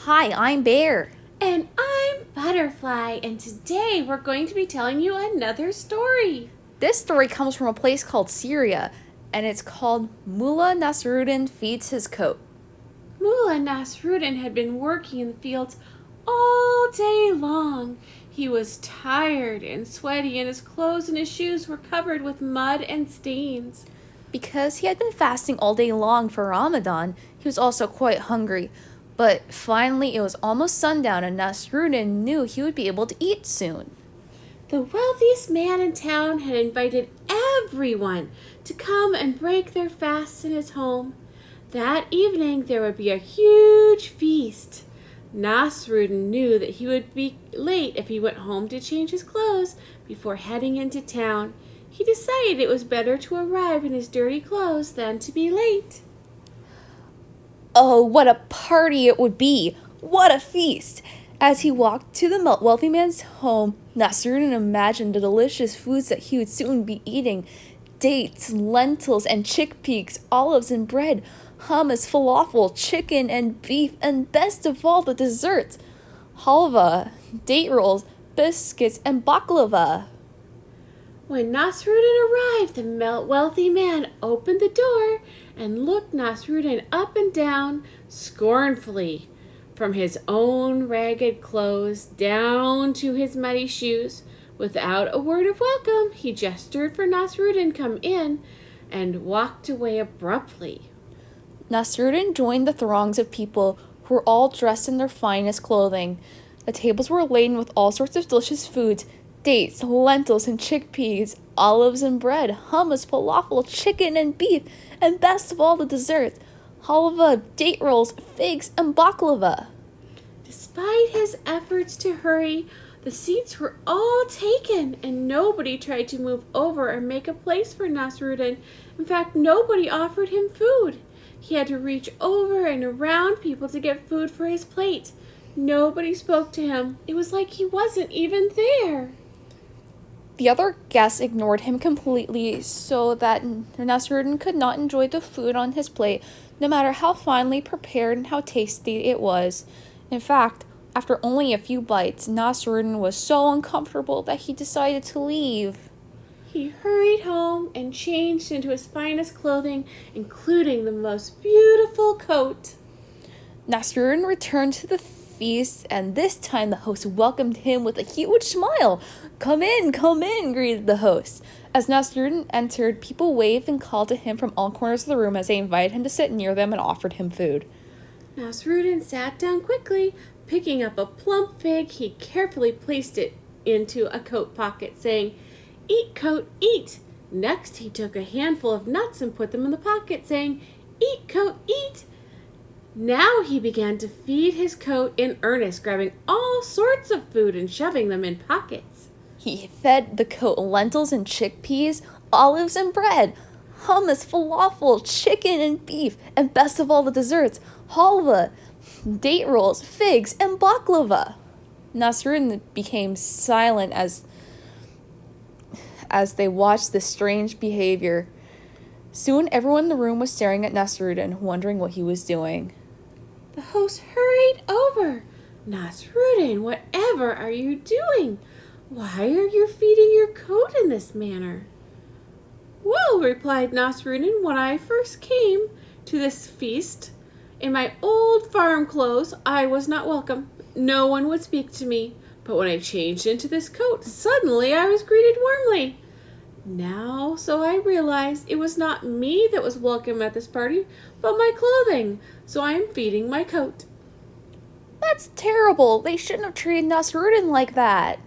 Hi, I'm Bear. And I'm Butterfly, and today we're going to be telling you another story. This story comes from a place called Syria, and it's called Mullah Nasruddin Feeds His Coat. Mullah Nasruddin had been working in the fields all day long. He was tired and sweaty, and his clothes and his shoes were covered with mud and stains. Because he had been fasting all day long for Ramadan, he was also quite hungry. But finally, it was almost sundown, and Nasruddin knew he would be able to eat soon. The wealthiest man in town had invited everyone to come and break their fasts in his home. That evening there would be a huge feast. Nasruddin knew that he would be late if he went home to change his clothes before heading into town. He decided it was better to arrive in his dirty clothes than to be late. Oh, what a party it would be! What a feast! As he walked to the wealthy man's home, Nasruddin imagined the delicious foods that he would soon be eating: dates, lentils and chickpeas, olives and bread, hummus, falafel, chicken and beef, and best of all, the desserts: halva, date rolls, biscuits, and baklava. When Nasruddin arrived, the wealthy man opened the door and looked Nasruddin up and down scornfully. From his own ragged clothes down to his muddy shoes, without a word of welcome, he gestured for Nasruddin to come in and walked away abruptly. Nasruddin joined the throngs of people who were all dressed in their finest clothing. The tables were laden with all sorts of delicious foods: dates, lentils and chickpeas, olives and bread, hummus, falafel, chicken and beef, and best of all, the desserts: halva, date rolls, figs, and baklava. Despite his efforts to hurry, the seats were all taken, and nobody tried to move over or make a place for Nasruddin. In fact, nobody offered him food. He had to reach over and around people to get food for his plate. Nobody spoke to him. It was like he wasn't even there. The other guests ignored him completely, so that Nasruddin could not enjoy the food on his plate, no matter how finely prepared and how tasty it was. In fact, after only a few bites, Nasruddin was so uncomfortable that he decided to leave. He hurried home and changed into his finest clothing, including the most beautiful coat. Nasruddin returned to the feast, and this time the host welcomed him with a huge smile. Come in, greeted the host. As Nasruddin entered, people waved and called to him from all corners of the room as they invited him to sit near them and offered him food. Nasruddin sat down quickly. Picking up a plump fig, he carefully placed it into a coat pocket, saying, "Eat, coat, eat." Next, he took a handful of nuts and put them in the pocket, saying, "Eat, coat, eat." Now he began to feed his coat in earnest, grabbing all sorts of food and shoving them in pockets. He fed the coat lentils and chickpeas, olives and bread, hummus, falafel, chicken and beef, and best of all, the desserts: halva, date rolls, figs, and baklava. Nasruddin became silent as they watched this strange behavior. Soon everyone in the room was staring at Nasruddin, wondering what he was doing. The host hurried over. "Nasruddin, whatever are you doing? Why are you feeding your coat in this manner?" "Well," replied Nasruddin, "when I first came to this feast in my old farm clothes, I was not welcome. No one would speak to me. But when I changed into this coat, suddenly I was greeted warmly. Now, so I realized it was not me that was welcome at this party, but my clothing. So I am feeding my coat." That's terrible. They shouldn't have treated Nasruddin like that.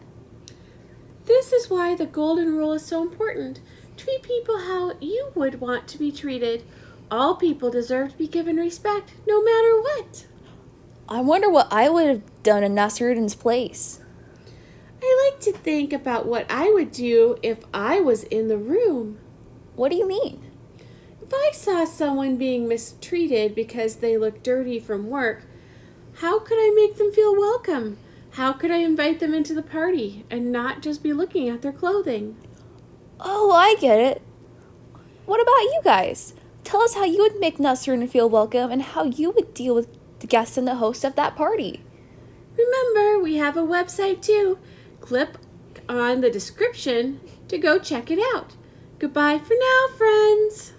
This is why the golden rule is so important. Treat people how you would want to be treated. All people deserve to be given respect, no matter what. I wonder what I would have done in Nasruddin's place. I like to think about what I would do if I was in the room. What do you mean? If I saw someone being mistreated because they looked dirty from work, how could I make them feel welcome? How could I invite them into the party and not just be looking at their clothing? Oh, I get it. What about you guys? Tell us how you would make Nasruddin feel welcome and how you would deal with the guests and the host of that party. Remember, we have a website too. Click on the description to go check it out. Goodbye for now, friends.